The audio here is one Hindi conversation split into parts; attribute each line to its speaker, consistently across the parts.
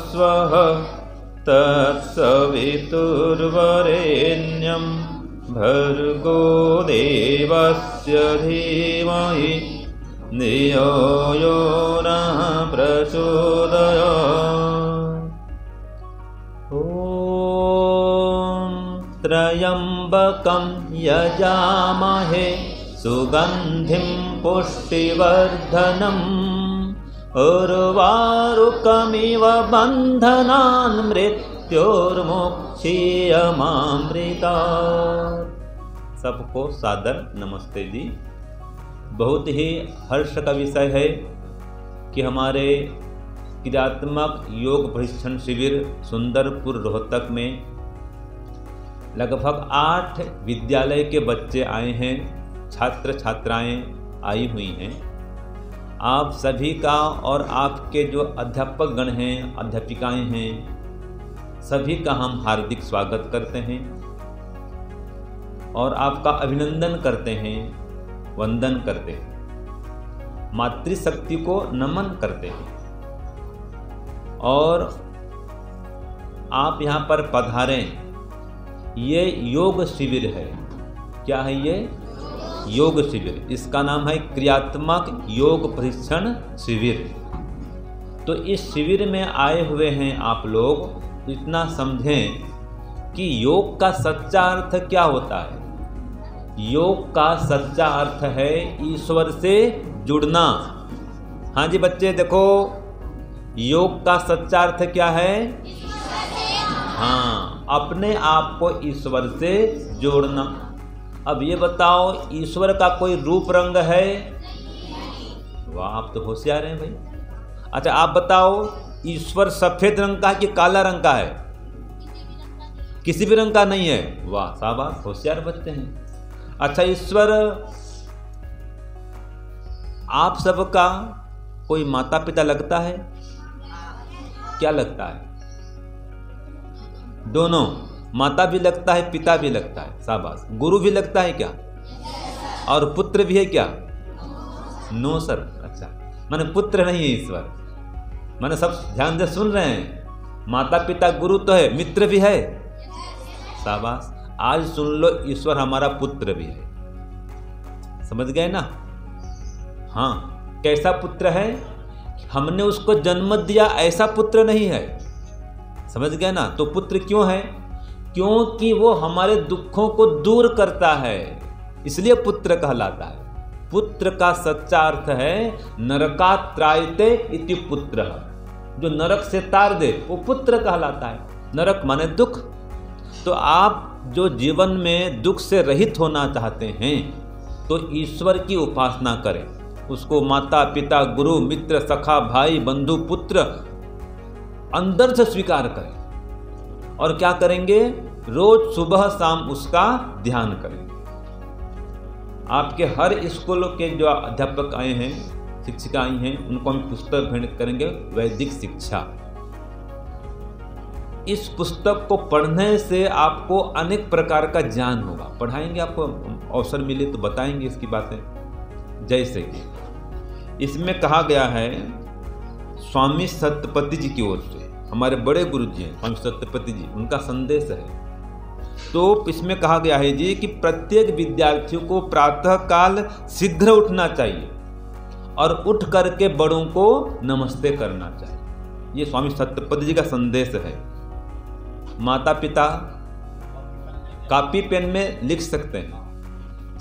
Speaker 1: स्वः तत्सवितुर्वरेण्यं भर्गो देवस्य धीमहि धियो यो नः प्रचोदयात्। ॐ त्र्यम्बकं यजामहे सुगन्धिं पुष्टिवर्धनम् उर्वारुकमिव बन्धनान् मृत्योर्मुक्षीयमामृतात्। सबको सादर नमस्ते जी। बहुत ही हर्ष का विषय है कि हमारे क्रियात्मक योग प्रशिक्षण शिविर सुंदरपुर रोहतक में लगभग 8 विद्यालय के बच्चे आए हैं, छात्र छात्राएं आई हुई हैं। आप सभी का और आपके जो अध्यापक गण हैं, अध्यापिकाएं हैं, सभी का हम हार्दिक स्वागत करते हैं और आपका अभिनंदन करते हैं, वंदन करते हैं, मातृशक्ति को नमन करते हैं। और आप यहाँ पर पधारें, ये योग शिविर है। क्या है ये? योग शिविर। इसका नाम है क्रियात्मक योग प्रशिक्षण शिविर। तो इस शिविर में आए हुए हैं आप लोग, इतना समझें कि योग का सच्चा अर्थ क्या होता है। योग का सच्चा अर्थ है ईश्वर से जुड़ना। हाँ जी बच्चे देखो, योग का सच्चा अर्थ क्या है? हाँ, अपने आप को ईश्वर से जोड़ना। अब ये बताओ, ईश्वर का कोई रूप रंग है? वाह, आप तो होशियार हैं भाई। अच्छा आप बताओ, ईश्वर सफेद रंग का है कि काला रंग का है? किसी भी रंग का नहीं है। वाह शाबाश, होशियार बच्चे हैं। अच्छा, ईश्वर आप सबका कोई माता पिता लगता है? क्या लगता है? दोनों, माता भी लगता है, पिता भी लगता है। शाबाश। गुरु भी लगता है क्या? और पुत्र भी है क्या? No sir. अच्छा, माने पुत्र नहीं है ईश्वर। माने सब ध्यान से सुन रहे हैं। माता पिता गुरु तो है, मित्र भी है। शाबाश। आज सुन लो, ईश्वर हमारा पुत्र भी है। समझ गए ना? हाँ, कैसा पुत्र है? हमने उसको जन्म दिया ऐसा पुत्र नहीं है। समझ गए ना? तो पुत्र क्यों है? क्योंकि वो हमारे दुखों को दूर करता है, इसलिए पुत्र कहलाता है। पुत्र का सच्चा अर्थ है नरकात्रायते इति पुत्र। जो नरक से तार दे वो पुत्र कहलाता है। नरक माने दुख। तो आप जो जीवन में दुख से रहित होना चाहते हैं तो ईश्वर की उपासना करें। उसको माता पिता गुरु मित्र सखा भाई बंधु पुत्र अंदर से स्वीकार करें। और क्या करेंगे? रोज सुबह शाम उसका ध्यान करेंगे। आपके हर स्कूल के जो अध्यापक आए हैं, शिक्षिका आई हैं, उनको हम पुस्तक भेंट करेंगे, वैदिक शिक्षा। इस पुस्तक को पढ़ने से आपको अनेक प्रकार का ज्ञान होगा। पढ़ाएंगे, आपको अवसर मिले तो बताएंगे इसकी बातें। जैसे कि इसमें कहा गया है स्वामी सत्यपति जी की ओर से, हमारे बड़े गुरु जी हैं स्वामी सत्यपति जी, उनका संदेश है। तो इसमें कहा गया है जी कि प्रत्येक विद्यार्थियों को प्रातः काल शीघ्र उठना चाहिए और उठ करके बड़ों को नमस्ते करना चाहिए। ये स्वामी सत्यपति जी का संदेश है। माता पिता कॉपी पेन में लिख सकते हैं।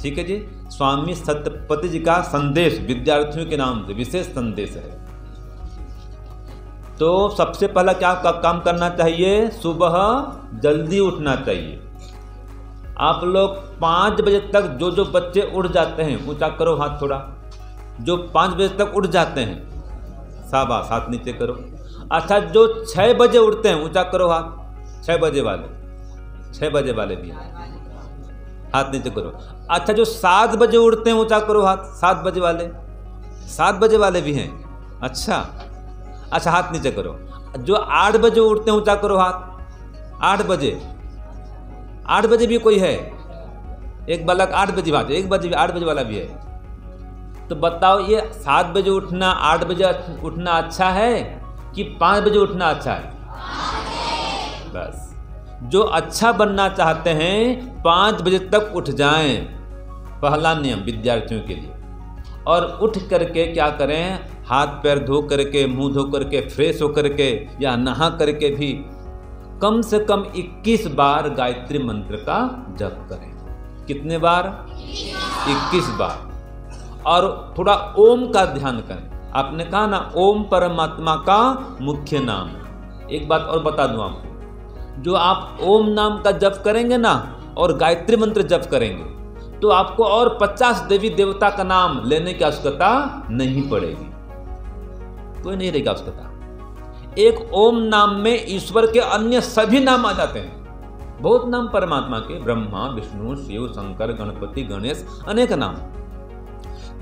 Speaker 1: ठीक है जी। स्वामी सत्यपति जी का संदेश विद्यार्थियों के नाम से विशेष संदेश है। तो सबसे पहला क्या काम करना चाहिए? सुबह जल्दी उठना चाहिए। आप लोग 5 बजे तक जो बच्चे उठ जाते हैं, ऊंचा करो हाथ थोड़ा। जो 5 बजे तक उठ जाते हैं, शाबाश, हाथ नीचे करो। अच्छा, जो 6 बजे उठते हैं, ऊंचा करो हाथ। 6 बजे वाले, 6 बजे वाले भी हैं, हाथ नीचे करो। अच्छा, जो 7 बजे उठते हैं, ऊंचा करो हाथ। 7 बजे वाले, 7 बजे वाले भी हैं। अच्छा, हाथ नीचे करो। जो 8 बजे उठते हैं, ऊंचा करो हाथ। 8 बजे, 8 बजे भी कोई है? एक बालक 8 बजे बात, 1 बजे 8 बजे वाला भी है। तो बताओ, ये 7 बजे उठना, 8 बजे उठना अच्छा है कि 5 बजे उठना अच्छा है? बस जो अच्छा बनना चाहते हैं 5 बजे तक उठ जाएं, पहला नियम विद्यार्थियों के लिए। और उठ करके क्या करें, हाथ पैर धो करके, मुंह धो करके, फ्रेश होकर के या नहा करके भी कम से कम 21 बार गायत्री मंत्र का जप करें। कितने बार? 21 बार। और थोड़ा ओम का ध्यान करें। आपने कहा ना ओम परमात्मा का मुख्य नाम है। एक बात और बता दूं आपको, जो आप ओम नाम का जप करेंगे ना और गायत्री मंत्र जप करेंगे तो आपको और 50 देवी देवता का नाम लेने की आवश्यकता नहीं पड़ेगी, कोई नहीं रहेगा आवश्यकता। एक ओम नाम में ईश्वर के अन्य सभी नाम आ जाते हैं। बहुत नाम परमात्मा के, ब्रह्मा विष्णु शिव शंकर गणपति गणेश, अनेक नाम,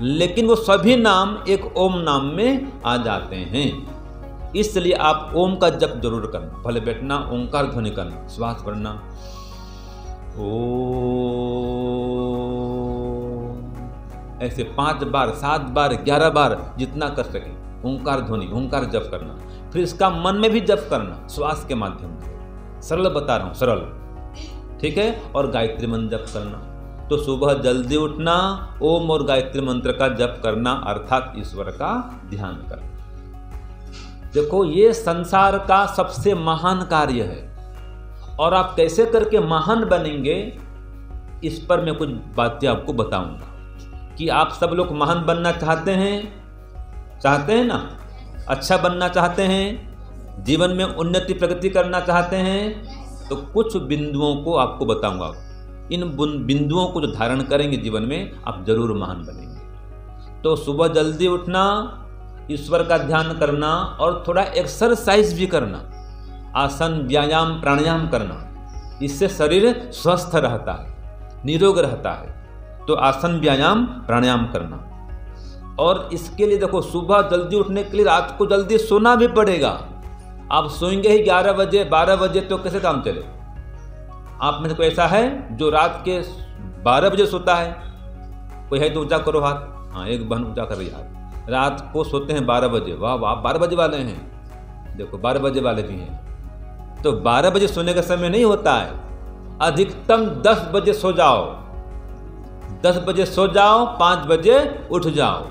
Speaker 1: लेकिन वो सभी नाम एक ओम नाम में आ जाते हैं। इसलिए आप ओम का जप जरूर करना। भले बैठना, ओंकार ध्वनि करना, श्वास भरना, ओ ऐसे 5 बार 7 बार 11 बार जितना कर सके ओंकार ध्वनि, ओंकार जप करना। फिर इसका मन में भी जप करना श्वास के माध्यम से। सरल बता रहा हूं, सरल, ठीक है। और गायत्री मंत्र जप करना। तो सुबह जल्दी उठना, ओम और गायत्री मंत्र का जप करना, अर्थात ईश्वर का ध्यान करना। देखो ये संसार का सबसे महान कार्य है और आप कैसे करके महान बनेंगे इस पर मैं कुछ बातें आपको बताऊंगा। कि आप सब लोग महान बनना चाहते हैं ना, अच्छा बनना चाहते हैं, जीवन में उन्नति प्रगति करना चाहते हैं, तो कुछ बिंदुओं को आपको बताऊंगा। इन बिंदुओं को जो धारण करेंगे जीवन में आप जरूर महान बनेंगे। तो सुबह जल्दी उठना, ईश्वर का ध्यान करना और थोड़ा एक्सरसाइज भी करना, आसन व्यायाम प्राणायाम करना। इससे शरीर स्वस्थ रहता है, निरोग रहता है। तो आसन व्यायाम प्राणायाम करना। और इसके लिए देखो सुबह जल्दी उठने के लिए रात को जल्दी सोना भी पड़ेगा। आप सोएंगे ही 11 बजे 12 बजे तो कैसे काम चले? आप में से कोई ऐसा है जो रात के 12 बजे सोता है? कोई है तो ऊंचा करो हाथ। हाँ, एक बहन ऊंचा कर रही हाथ। रात को सोते हैं 12 बजे। वाह वाह, 12 बजे वाले हैं। देखो 12 बजे वाले भी हैं। तो 12 बजे सोने का समय नहीं होता है। अधिकतम 10 बजे सो जाओ। 10 बजे सो जाओ, 5 बजे उठ जाओ।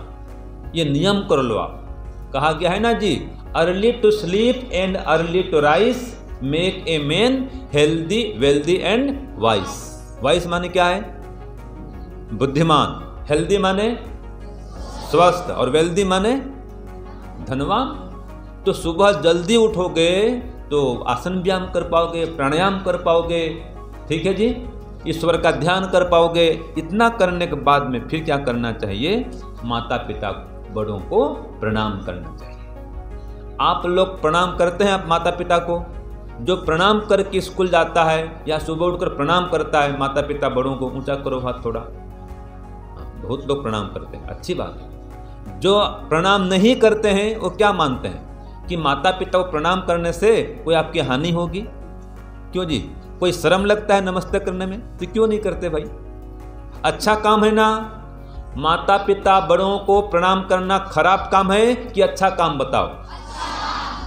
Speaker 1: ये नियम कर लो आप। कहा गया है ना जी, early to sleep and early to rise make a man healthy wealthy and wise. Wise माने क्या है? बुद्धिमान। हेल्दी माने स्वस्थ और वेल्दी माने धनवान। तो सुबह जल्दी उठोगे तो आसन व्यायाम कर पाओगे, प्राणायाम कर पाओगे, ठीक है जी, ईश्वर का ध्यान कर पाओगे। इतना करने के बाद में फिर क्या करना चाहिए? माता पिता बड़ों को प्रणाम करना चाहिए। आप लोग प्रणाम करते हैं आप माता पिता को? जो प्रणाम करके स्कूल जाता है या सुबह उठकर प्रणाम करता है माता पिता बड़ों को, ऊंचा करो हाथ थोड़ा। बहुत लोग प्रणाम करते हैं, अच्छी बात है। जो प्रणाम नहीं करते हैं वो क्या मानते हैं कि माता पिता को प्रणाम करने से कोई आपकी हानि होगी? क्यों जी? कोई शर्म लगता है नमस्ते करने में? तो क्यों नहीं करते भाई? अच्छा काम है ना। माता पिता बड़ों को प्रणाम करना खराब काम है कि अच्छा काम? बताओ।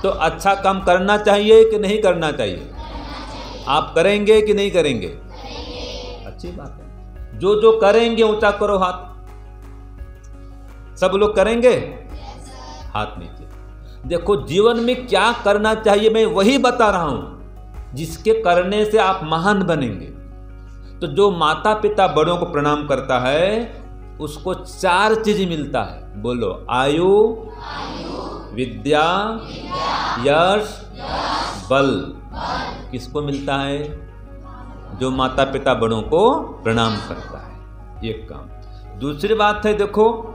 Speaker 1: तो अच्छा काम करना चाहिए कि नहीं करना चाहिए? आप करेंगे कि नहीं करेंगे? अच्छी बात है। जो जो करेंगे ऊंचा करो हाथ। सब लोग करेंगे? हाथ नीचे। देखो जीवन में क्या करना चाहिए मैं वही बता रहा हूं, जिसके करने से आप महान बनेंगे। तो जो माता पिता बड़ों को प्रणाम करता है उसको 4 चीज मिलता है। बोलो, आयु, विद्या, यश, बल। किसको मिलता है? जो माता पिता बड़ों को प्रणाम करता है। एक काम। दूसरी बात है, देखो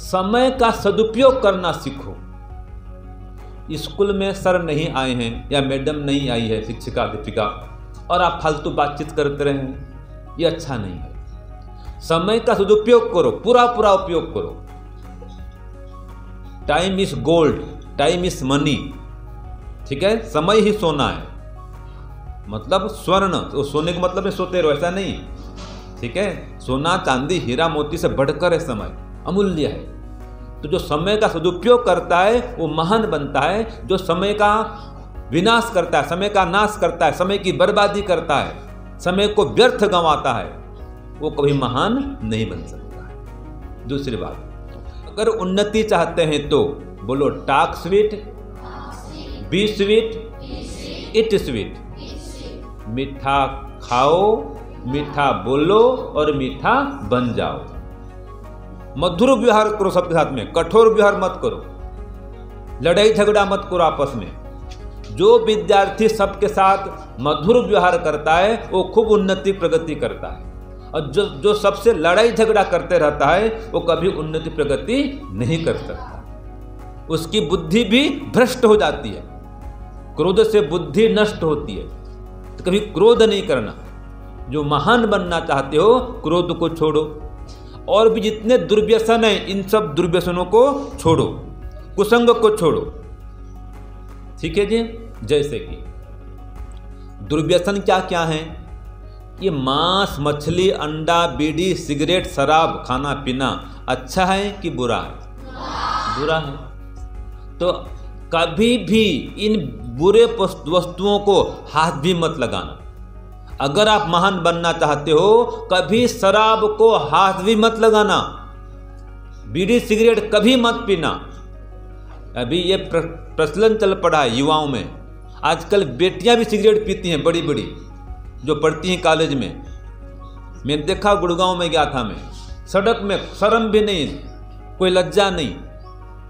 Speaker 1: समय का सदुपयोग करना सीखो। स्कूल में सर नहीं आए हैं या मैडम नहीं आई है, शिक्षिका अध्यापिका, और आप फालतू बातचीत करते रहे, ये अच्छा नहीं है। समय का सदुपयोग करो, पूरा पूरा उपयोग करो। Time is gold, time is money, ठीक है। समय ही सोना है, मतलब स्वर्ण। तो सोने का मतलब में सोते रहो, ऐसा नहीं, ठीक है। सोना चांदी हीरा मोती से बढ़कर है समय, अमूल्य है। तो जो समय का सदुपयोग करता है वो महान बनता है। जो समय का विनाश करता है, समय का नाश करता है, समय की बर्बादी करता है, समय को व्यर्थ गंवाता है, वो कभी महान नहीं बन सकता है। दूसरी बात, अगर उन्नति चाहते हैं तो बोलो talk sweet, be sweet, eat sweet. मीठा खाओ, मीठा बोलो और मीठा बन जाओ। मधुर व्यवहार करो सबके साथ में, कठोर व्यवहार मत करो, लड़ाई झगड़ा मत करो आपस में। जो विद्यार्थी सबके साथ मधुर व्यवहार करता है वो खूब उन्नति प्रगति करता है, और जो सबसे लड़ाई झगड़ा करते रहता है वो कभी उन्नति प्रगति नहीं कर सकता। उसकी बुद्धि भी भ्रष्ट हो जाती है। क्रोध से बुद्धि नष्ट होती है, तो कभी क्रोध नहीं करना। जो महान बनना चाहते हो क्रोध को छोड़ो, और भी जितने दुर्व्यसन हैं इन सब दुर्व्यसनों को छोड़ो, कुसंग को छोड़ो। ठीक है जी। जैसे कि दुर्व्यसन क्या क्या है? ये मांस, मछली, अंडा, बीड़ी, सिगरेट, शराब खाना पीना अच्छा है कि बुरा है? बुरा है। तो कभी भी इन बुरे वस्तुओं को हाथ भी मत लगाना। अगर आप महान बनना चाहते हो कभी शराब को हाथ भी मत लगाना, बीड़ी सिगरेट कभी मत पीना। अभी ये प्रचलन चल पड़ा है युवाओं में। आजकल बेटियां भी सिगरेट पीती हैं, बड़ी बड़ी जो पढ़ती हैं कॉलेज में। मैं देखा, गुड़गांव में गया था मैं, सड़क में शर्म भी नहीं, कोई लज्जा नहीं।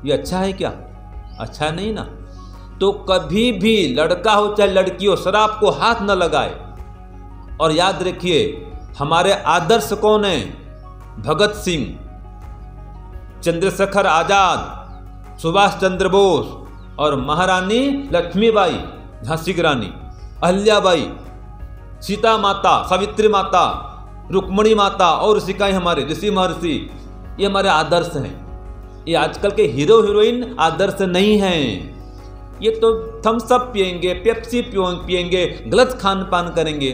Speaker 1: ये अच्छा है क्या? अच्छा नहीं ना। तो कभी भी लड़का हो चाहे लड़की हो शराब को हाथ न लगाए। और याद रखिए हमारे आदर्श कौन है? भगत सिंह, चंद्रशेखर आजाद, सुभाष चंद्र बोस और महारानी लक्ष्मीबाई, झांसी की रानी, अहिल्याबाई, सीता माता, सावित्री माता, रुक्मणी माता और ऋषिकाएं, हमारे ऋषि महर्षि, ये हमारे आदर्श हैं। ये आजकल के हीरो हीरोइन आदर्श नहीं हैं। ये तो थम्स अप पिएंगे, पेप्सी पिएंगे, गलत खान पान करेंगे।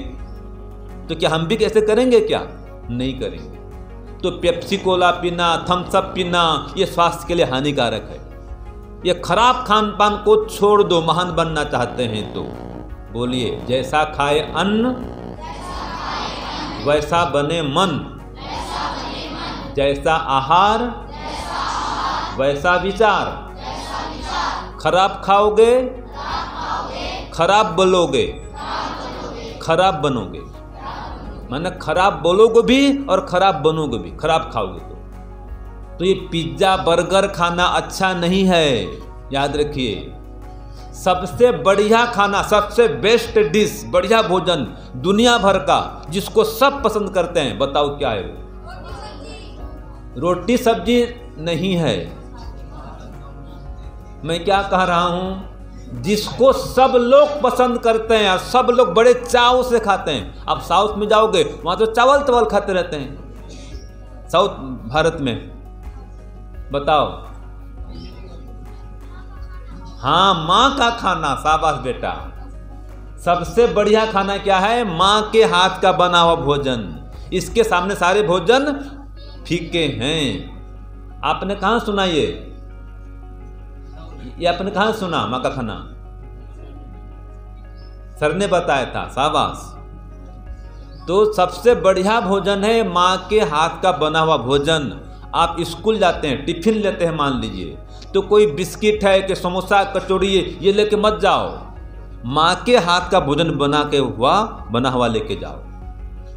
Speaker 1: तो क्या हम भी कैसे करेंगे? क्या नहीं करेंगे। तो पेप्सी कोला पीना, थम्स अप पीना ये स्वास्थ्य के लिए हानिकारक है। ये खराब खान पान को छोड़ दो महान बनना चाहते हैं तो। बोलिए, जैसा खाए अन्न वैसा बने मन, जैसा आहार वैसा विचार। खराब खाओगे खराब बोलोगे, खराब बनोगे। माने खराब बोलोगे भी और खराब बनोगे भी, खराब खाओगे तो ये पिज्जा बर्गर खाना अच्छा नहीं है। याद रखिए, सबसे बढ़िया खाना, सबसे बेस्ट डिश, बढ़िया भोजन दुनिया भर का जिसको सब पसंद करते हैं, बताओ क्या है वो? रोटी सब्जी नहीं है। मैं क्या कह रहा हूं? जिसको सब लोग पसंद करते हैं और सब लोग बड़े चाव से खाते हैं। आप साउथ में जाओगे वहां तो चावल खाते रहते हैं। साउथ भारत में बताओ। हाँ, माँ का खाना। शाबाश बेटा। सबसे बढ़िया खाना क्या है? माँ के हाथ का बना हुआ भोजन। इसके सामने सारे भोजन फीके हैं। आपने कहाँ सुना ये आपने कहाँ सुना? माँ का खाना सर ने बताया था। शाबाश। तो सबसे बढ़िया भोजन है माँ के हाथ का बना हुआ भोजन। आप स्कूल जाते हैं, टिफिन लेते हैं मान लीजिए, तो कोई बिस्किट है कि समोसा कचौड़ी ये लेके मत जाओ। माँ के हाथ का भोजन बना हुआ लेके जाओ।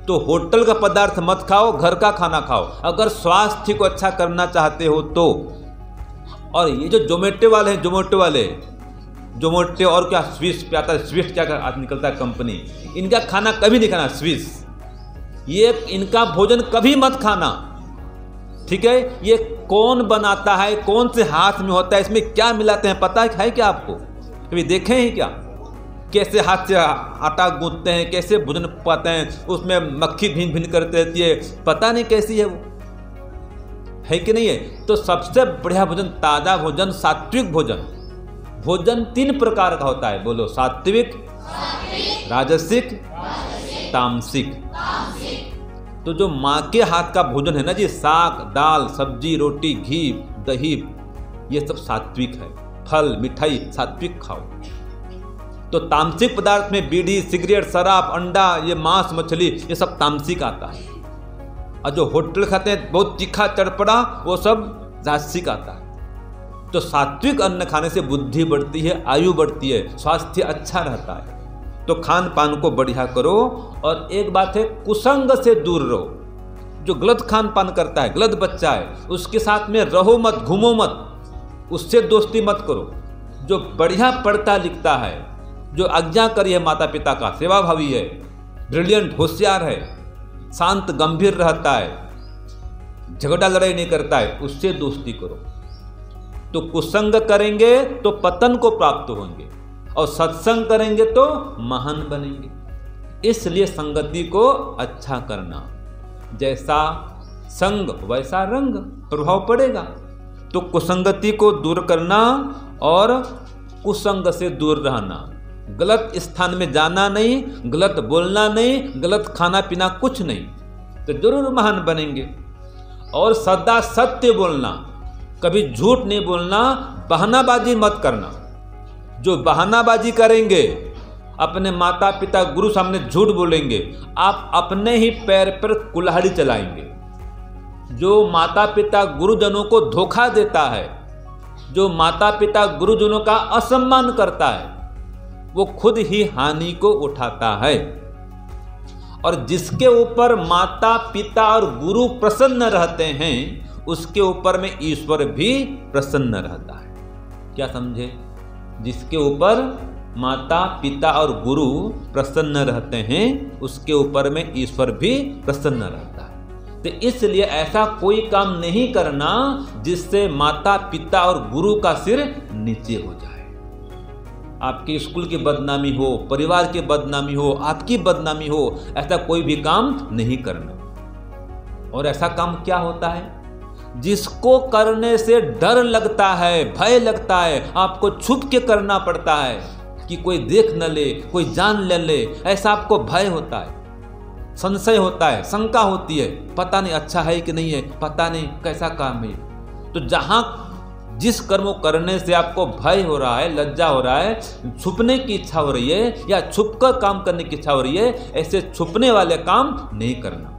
Speaker 1: तो होटल का पदार्थ मत खाओ, घर का खाना खाओ अगर स्वास्थ्य को अच्छा करना चाहते हो तो। और ये जो जोमेटो वाले हैं, जोमेटो और क्या स्विस पे आता है, स्विस क्या निकलता है कंपनी, इनका खाना कभी नहीं खाना। स्विस, ये इनका भोजन कभी मत खाना। ठीक है? ये कौन बनाता है, कौन से हाथ में होता है, इसमें क्या मिलाते हैं पता है क्या आपको? कभी देखे हैं क्या? कैसे हाथ से आटा गूंथते हैं, कैसे भोजन पाते हैं, उसमें मक्खी भिन भिन करती रहती है, पता नहीं कैसी है वो, है कि नहीं है? तो सबसे बढ़िया भोजन ताजा भोजन, सात्विक भोजन। भोजन 3 प्रकार का होता है, बोलो। सात्विक, राजसिक, तामसिक। तो जो माँ के हाथ का भोजन है ना जी, साग, दाल, सब्जी, रोटी, घी, दही, ये सब सात्विक है। फल मिठाई सात्विक खाओ। तो तामसिक पदार्थ में बीड़ी, सिगरेट, शराब, अंडा, ये मांस, मछली, ये सब तामसिक आता है। और जो होटल खाते हैं बहुत तीखा चटपटा, वो सब राजसिक आता है। तो सात्विक अन्न खाने से बुद्धि बढ़ती है, आयु बढ़ती है, स्वास्थ्य अच्छा रहता है। तो खान पान को बढ़िया करो। और एक बात है, कुसंग से दूर रहो। जो गलत खान पान करता है, गलत बच्चा है, उसके साथ में रहो मत, घूमो मत, उससे दोस्ती मत करो। जो बढ़िया पढ़ता लिखता है, जो आज्ञाकारी है माता पिता का, सेवाभावी है, ब्रिलियंट, होशियार है, शांत गंभीर रहता है, झगड़ा लड़ाई नहीं करता है, उससे दोस्ती करो। तो कुसंग करेंगे तो पतन को प्राप्त होंगे, और सत्संग करेंगे तो महान बनेंगे। इसलिए संगति को अच्छा करना, जैसा संग वैसा रंग, प्रभाव पड़ेगा। तो कुसंगति को दूर करना और कुसंग से दूर रहना, गलत स्थान में जाना नहीं, गलत बोलना नहीं, गलत खाना पीना कुछ नहीं, तो जरूर महान बनेंगे। और सदा सत्य बोलना, कभी झूठ नहीं बोलना, बहानाबाजी मत करना। जो बहानाबाजी करेंगे, अपने माता पिता गुरु सामने झूठ बोलेंगे, आप अपने ही पैर पर कुल्हाड़ी चलाएंगे। जो माता पिता गुरुजनों को धोखा देता है, जो माता पिता गुरुजनों का असम्मान करता है, वो खुद ही हानि को उठाता है। और जिसके ऊपर माता पिता और गुरु प्रसन्न रहते हैं, उसके ऊपर में ईश्वर भी प्रसन्न रहता है। क्या समझे? जिसके ऊपर माता पिता और गुरु प्रसन्न रहते हैं, उसके ऊपर में ईश्वर भी प्रसन्न रहता है। तो इसलिए ऐसा कोई काम नहीं करना जिससे माता पिता और गुरु का सिर नीचे हो जाए। आपके स्कूल की बदनामी हो, परिवार की बदनामी हो, आपकी बदनामी हो, ऐसा कोई भी काम नहीं करना। और ऐसा काम क्या होता है? जिसको करने से डर लगता है, भय लगता है, आपको छुप के करना पड़ता है कि कोई देख न ले, कोई जान ले, ऐसा आपको भय होता है, संशय होता है, शंका होती है, पता नहीं अच्छा है कि नहीं है, पता नहीं कैसा काम है। तो जहां जिस कर्म को करने से आपको भय हो रहा है, लज्जा हो रहा है, छुपने की इच्छा हो रही है, या छुपकर काम करने की इच्छा हो रही है, ऐसे छुपने वाले काम नहीं करना।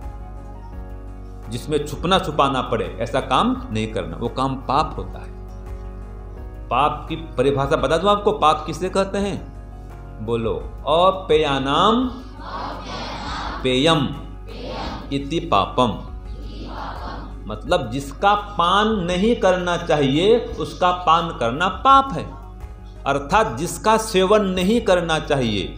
Speaker 1: जिसमें छुपना छुपाना पड़े, ऐसा काम नहीं करना, वो काम पाप होता है। पाप की परिभाषा बता दूं आपको, पाप किसे कहते हैं? बोलो, अपेयानाम पेयम इति पापम। मतलब जिसका पान नहीं करना चाहिए, उसका पान करना पाप है। अर्थात जिसका सेवन नहीं करना चाहिए,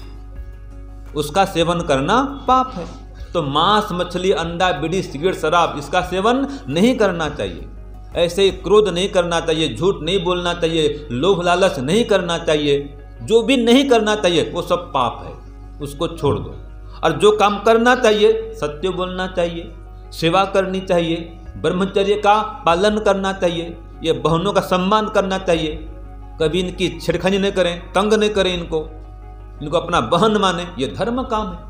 Speaker 1: उसका सेवन करना पाप है। तो मांस, मछली, अंडा, बीड़ी, सिगरेट, शराब, इसका सेवन नहीं करना चाहिए। ऐसे ही क्रोध नहीं करना चाहिए, झूठ नहीं बोलना चाहिए, लोभ लालच नहीं करना चाहिए। जो भी नहीं करना चाहिए वो सब पाप है, उसको छोड़ दो। और जो काम करना चाहिए, सत्य बोलना चाहिए, सेवा करनी चाहिए, ब्रह्मचर्य का पालन करना चाहिए, ये बहनों का सम्मान करना चाहिए, कभी इनकी छेड़खानी नहीं करें, तंग नहीं करें इनको अपना बहन माने, ये धर्म काम है।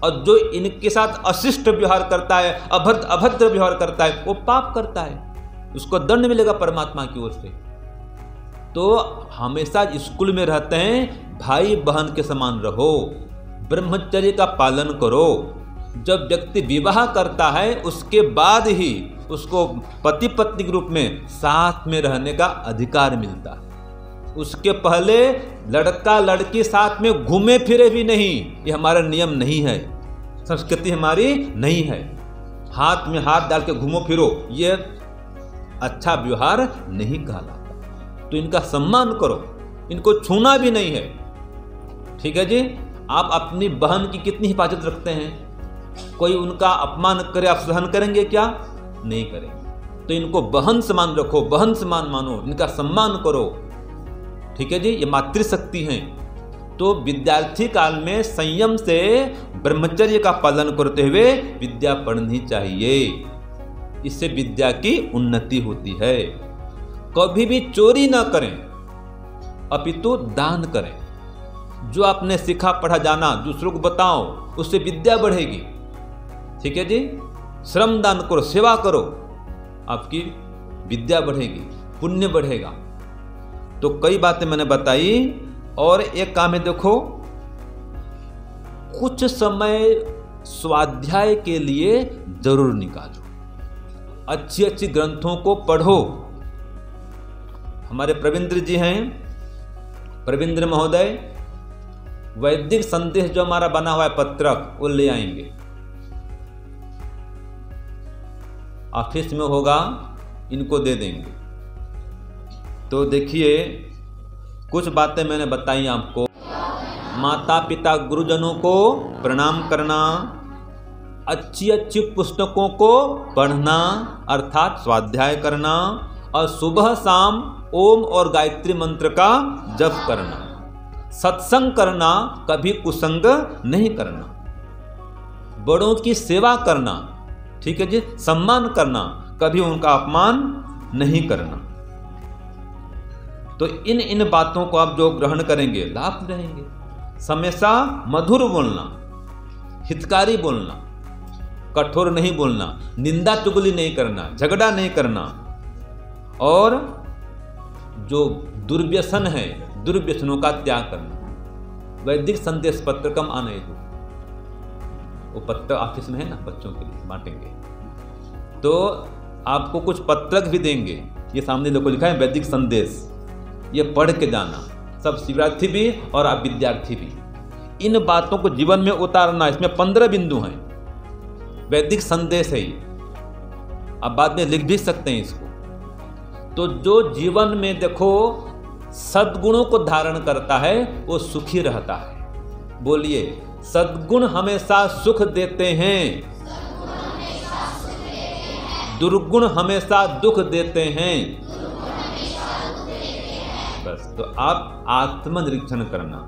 Speaker 1: और जो इनके साथ अशिष्ट व्यवहार करता है, अभद्र व्यवहार करता है, वो पाप करता है, उसको दंड मिलेगा परमात्मा की ओर से। तो हमेशा स्कूल में रहते हैं, भाई बहन के समान रहो, ब्रह्मचर्य का पालन करो। जब व्यक्ति विवाह करता है, उसके बाद ही उसको पति पत्नी के रूप में साथ में रहने का अधिकार मिलता है। उसके पहले लड़का लड़की साथ में घूमे फिरे भी नहीं, ये हमारा नियम नहीं है, संस्कृति हमारी नहीं है। हाथ में हाथ डाल के घूमो फिरो, ये अच्छा व्यवहार नहीं कहलाता। तो इनका सम्मान करो, इनको छूना भी नहीं है। ठीक है जी? आप अपनी बहन की कितनी हिफाजत रखते हैं? कोई उनका अपमान करे, आप सहन करेंगे क्या? नहीं करेंगे। तो इनको बहन समान रखो, बहन समान मानो, इनका सम्मान करो। ठीक है जी? ये मातृशक्ति हैं। तो विद्यार्थी काल में संयम से ब्रह्मचर्य का पालन करते हुए विद्या पढ़नी चाहिए। इससे विद्या की उन्नति होती है। कभी भी चोरी ना करें, अपितु दान करें। जो आपने सीखा पढ़ा जाना दूसरों को बताओ, उससे विद्या बढ़ेगी। ठीक है जी? श्रम दान करो, सेवा करो, आपकी विद्या बढ़ेगी। पुण्य बढ़ेगा। तो कई बातें मैंने बताई। और एक काम है, देखो कुछ समय स्वाध्याय के लिए जरूर निकालो, अच्छी अच्छी ग्रंथों को पढ़ो। हमारे प्रवींद्र जी हैं, प्रवींद्र महोदय, वैदिक संदेश जो हमारा बना हुआ है पत्रक, वो ले आएंगे, ऑफिस में होगा, इनको दे देंगे। तो देखिए कुछ बातें मैंने बताई आपको। माता पिता गुरुजनों को प्रणाम करना, अच्छी अच्छी पुस्तकों को पढ़ना अर्थात स्वाध्याय करना, और सुबह शाम ओम और गायत्री मंत्र का जप करना, सत्संग करना, कभी कुसंग नहीं करना, बड़ों की सेवा करना, ठीक है जी, सम्मान करना, कभी उनका अपमान नहीं करना। तो इन बातों को आप जो ग्रहण करेंगे लाभ रहेंगे। हमेशा मधुर बोलना, हितकारी बोलना, कठोर नहीं बोलना, निंदा चुगली नहीं करना, झगड़ा नहीं करना, और जो दुर्व्यसन है दुर्व्यसनों का त्याग करना। वैदिक संदेश पत्र कम आने दो, वो पत्र ऑफिस में है ना, बच्चों के लिए बांटेंगे। तो आपको कुछ पत्रक भी देंगे, ये सामने लोगों को लिखा है वैदिक संदेश, ये पढ़ के जाना, सब शिवरार्थी भी और आप विद्यार्थी भी। इन बातों को जीवन में उतारना। इसमें 15 बिंदु हैं, वैदिक संदेश है ये, आप बाद में लिख भी सकते हैं इसको। तो जो जीवन में देखो सद्गुणों को धारण करता है वो सुखी रहता है। बोलिए, सद्गुण हमेशा सुख देते हैं, दुर्गुण हमेशा दुख देते हैं। बस, तो आप आत्मनिरीक्षण करना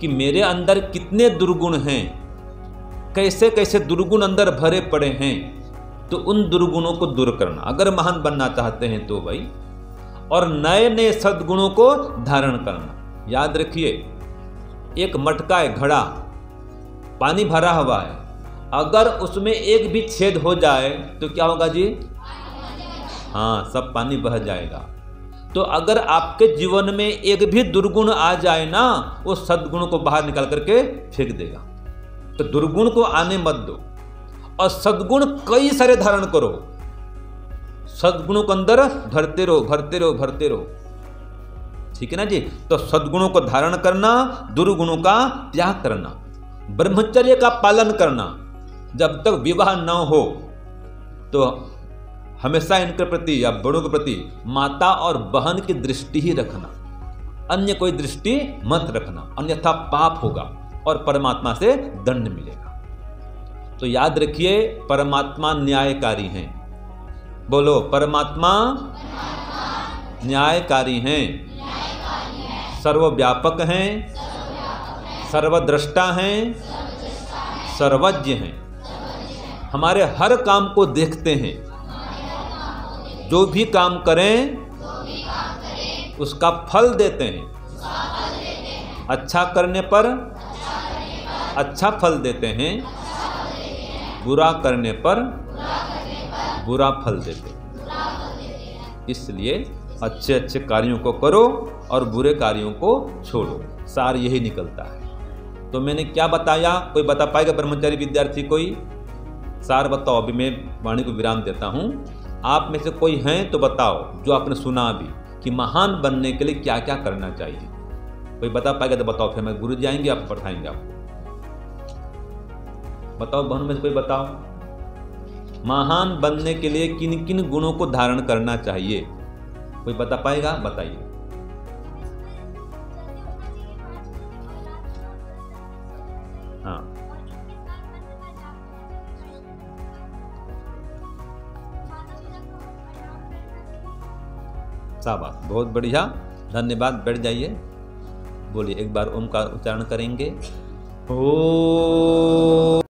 Speaker 1: कि मेरे अंदर कितने दुर्गुण हैं, कैसे कैसे दुर्गुण अंदर भरे पड़े हैं, तो उन दुर्गुणों को दूर करना अगर महान बनना चाहते हैं तो भाई। और नए नए सद्गुणों को धारण करना। याद रखिए, एक मटका है, घड़ा, पानी भरा हुआ है, अगर उसमें एक भी छेद हो जाए तो क्या होगा जी? हाँ, सब पानी बह जाएगा। तो अगर आपके जीवन में एक भी दुर्गुण आ जाए ना, वो सद्गुण को बाहर निकाल करके फेंक देगा। तो दुर्गुण को आने मत दो, और सद्गुण कई सारे धारण करो। सद्गुणों को अंदर भरते रहो, भरते रहो, भरते रहो, ठीक है ना जी। तो सद्गुणों को धारण करना, दुर्गुणों का त्याग करना, ब्रह्मचर्य का पालन करना। जब तक विवाह न हो तो हमेशा इनके प्रति या बड़ों के प्रति माता और बहन की दृष्टि ही रखना, अन्य कोई दृष्टि मत रखना, अन्यथा पाप होगा और परमात्मा से दंड मिलेगा। तो याद रखिए, परमात्मा न्यायकारी हैं। बोलो, परमात्मा न्यायकारी हैं, सर्वव्यापक हैं, सर्वद्रष्टा हैं, सर्वज्ञ हैं, हमारे हर काम को देखते हैं। जो भी काम करें उसका फल देते हैं। अच्छा करने पर अच्छा फल देते हैं, बुरा करने पर बुरा फल देते हैं। इसलिए अच्छे अच्छे कार्यों को करो और बुरे कार्यों को छोड़ो, सार यही निकलता है। तो मैंने क्या बताया, कोई बता पाएगा ब्रह्मचारी विद्यार्थी? कोई सार बताओ। अभी मैं वाणी को विराम देता हूँ, आप में से कोई हैं तो बताओ, जो आपने सुना भी कि महान बनने के लिए क्या क्या करना चाहिए। कोई बता पाएगा तो बताओ, फिर मैं गुरु जी आएंगे, आप पढ़ाएंगे आपको। बताओ बहनों में से कोई बताओ, महान बनने के लिए किन किन गुणों को धारण करना चाहिए? कोई बता पाएगा? बताइए। हाँ, शाबाश, बहुत बढ़िया, धन्यवाद। बैठ जाइए, बोलिए एक बार ओम का उच्चारण करेंगे। ओ